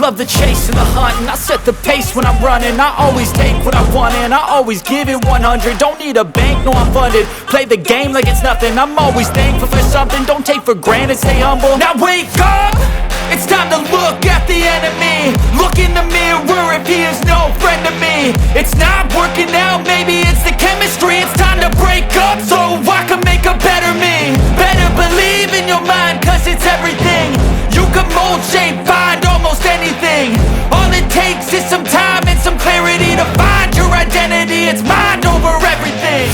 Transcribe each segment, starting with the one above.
love the chase and the hunt, and I set the pace when I'm running. I always take what I want and I always give it 100. Don't need a bank, no I'm funded. Play the game like it's nothing. I'm always thankful for something. Don't take for granted, stay humble. Now wake up, it's time to look at the enemy. Look in the mirror if he is no friend to me. It's not working out, maybe it's the chemistry. It's time to break up so I can make a better me. Better believe in your mind, cause it's everything. You can mold, shape, find almost anything. All it takes is some time and some clarity to find your identity. It's mind over everything.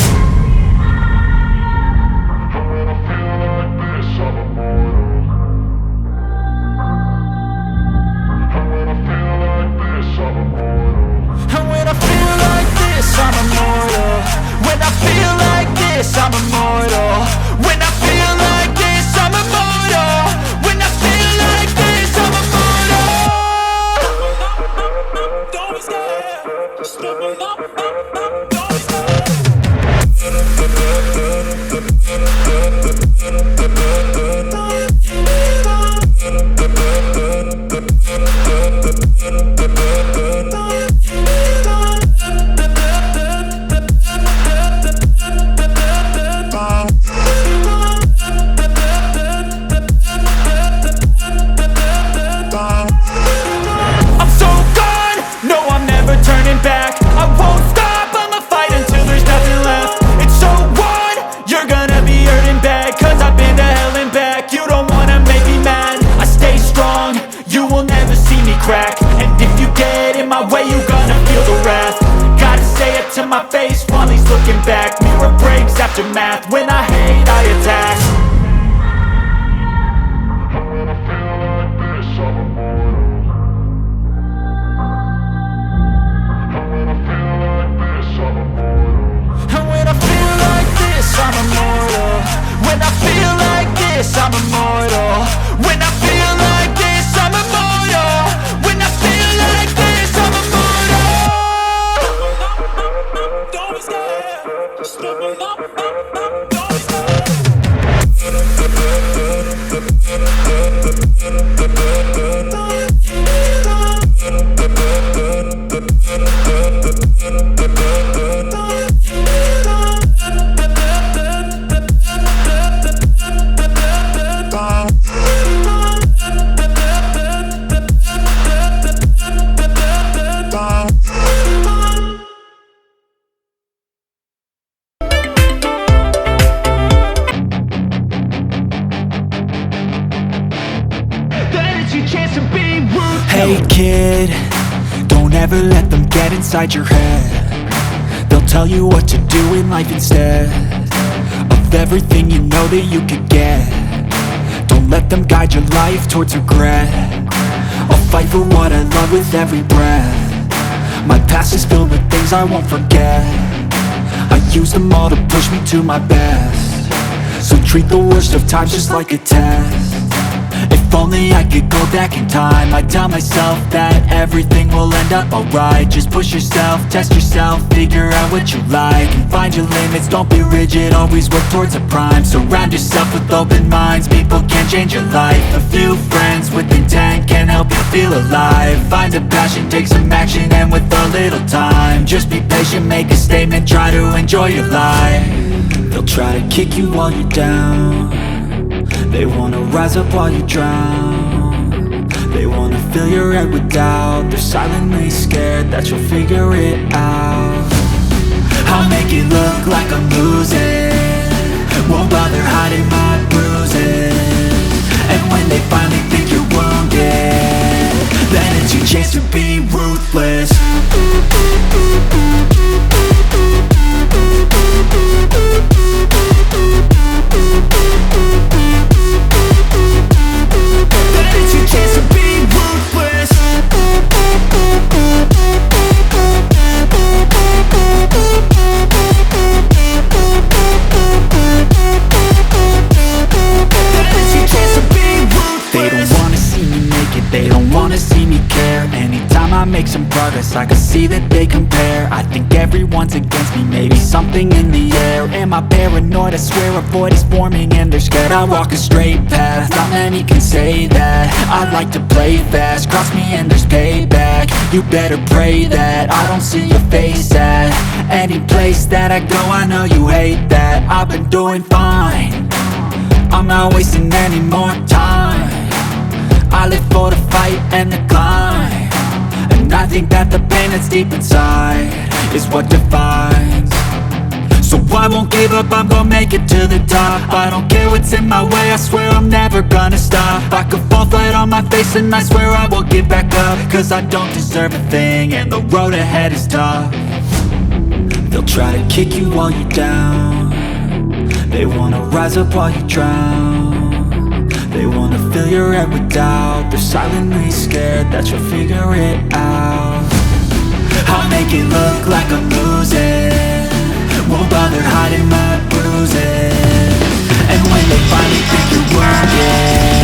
And when I feel like this, I'm immortal. When I feel like this, I'm immortal. When I feel like this, I'm immortal. When I feel like this, I'm immortal. Don't be scared. Just step it up. To my face while he's looking back. Mirror breaks after math. When I hate, I attack. And when I feel like this, I'm immortal. And when I feel like this, I'm immortal. And when I feel like this, I'm immortal. When I feel like this, I'm immortal. When I feel like this, I'm immortal. When I feel like this, I'm immortal. Don't be scared, just step it up, don't be scared. Hey kid, don't ever let them get inside your head. They'll tell you what to do in life instead of everything you know that you could get. Don't let them guide your life towards regret. I'll fight for what I love with every breath. My past is filled with things I won't forget. I use them all to push me to my best. So treat the worst of times just like a test. If only I could go back in time, I'd tell myself that everything will end up alright. Just push yourself, test yourself, figure out what you like, and find your limits, don't be rigid, always work towards a prime. Surround yourself with open minds, people can change your life. A few friends with intent can help you feel alive. Find a passion, take some action, and with a little time, just be patient, make a statement, try to enjoy your life. They'll try to kick you while you're down. They wanna rise up while you drown. They wanna fill your head with doubt. They're silently scared that you'll figure it out. I'll make it look like I'm losing, won't bother hiding my bruises. And when they finally think you're wounded, then it's your chance to be ruthless. I make some progress, I can see that they compare. I think everyone's against me, maybe something in the air. Am I paranoid? I swear a void is forming and they're scared. I walk a straight path, not many can say that. I like to play fast, cross me and there's payback. You better pray that I don't see your face at any place that I go. I know you hate that. I've been doing fine, I'm not wasting any more time. I live for the fight and the climb, and I think that the pain that's deep inside is what defines. So I won't give up, I'm gonna make it to the top. I don't care what's in my way, I swear I'm never gonna stop. I could fall flat on my face and I swear I will get back up, cause I don't deserve a thing and the road ahead is tough. They'll try to kick you while you're down, they wanna rise up while you drown. They wanna fill your head with doubt, they're silently scared that you'll figure it out. I'll make it look like I'm losing, won't bother hiding my bruises. And when they finally think you're wounded,